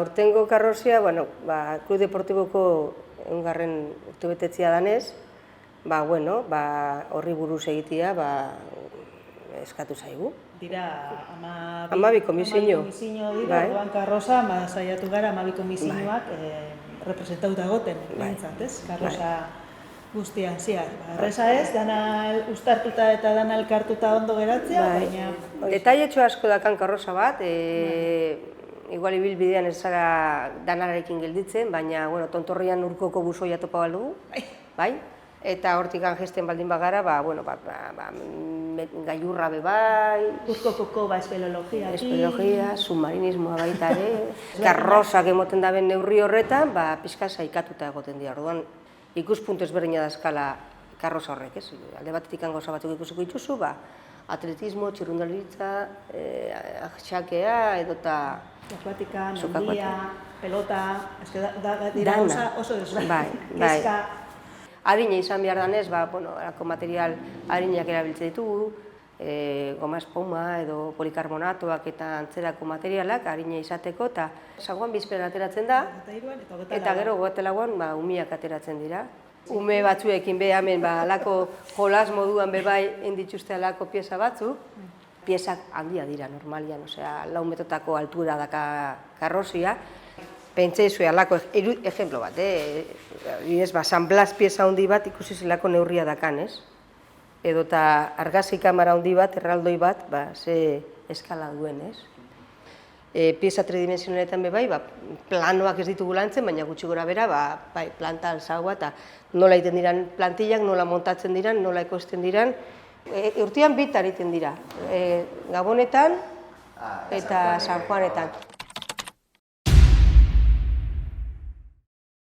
Urtengo karrozia, Klub Deportiboko 100. urtebetetzea danez, horri buruz egitea eskatu zaigu. Dira, 12 komisio dira, orduan karroza, saiatu gara 12 komisioak representauta goten, behintzat, ez? Karroza guztian ziar. Erreza ez, dana uztartuta eta dana elkartuta ondo geratzea, baina... Detailetxo asko dakan karroza bat, igual ibilbidean ez zara danarekin gelditzen, baina tontorrian urkoko busoia topa baldugu, bai? Eta hortik gesten baldin bagara, gailurra bebai... Urkokoko espeleologia. Espeleologia, submarinismoa baita ere, karrozak emoten daben neurri horretan, pixka saikatuta egoten dira. Orduan, ikuspuntu ezberdina da eskala karroza horrek, ez? Alde batetik gauza batzuk ikusiko dituzu, atletismo, txirrundalaritza, xakea, edota... Akbatika, mendia, pelota, dira gauza oso desberdina. Harina izan behar danez, material harinak erabiltzen ditugu, goma espuma edo polikarbonatoak eta antzerako materialak harina izateko, eta saguan bizperan ateratzen da, eta gero 24an umiak ateratzen dira. Ume batzuekin hemen alako jolas moduan bebai indituzte alako pieza batzuk, piezak handia dira normalian, 4 metrotako altura daka karrozia. Pentseizu alako ejemplo bat, San Blas pieza handi bat ikusi zelako neurria dakan, ez? Edota argazki kamera handi bat, erraldoi bat, ze eskala duen, ez? Pieza tridimensionaletan bebai, planoak ez ditugu lantzen, baina gutxi gora bera, planta alzagoa, eta nola egiten diran plantillak, nola montatzen diran, nola ekoizten diran. Urtean bit egiten dira, Gabonetan eta San Juanetan.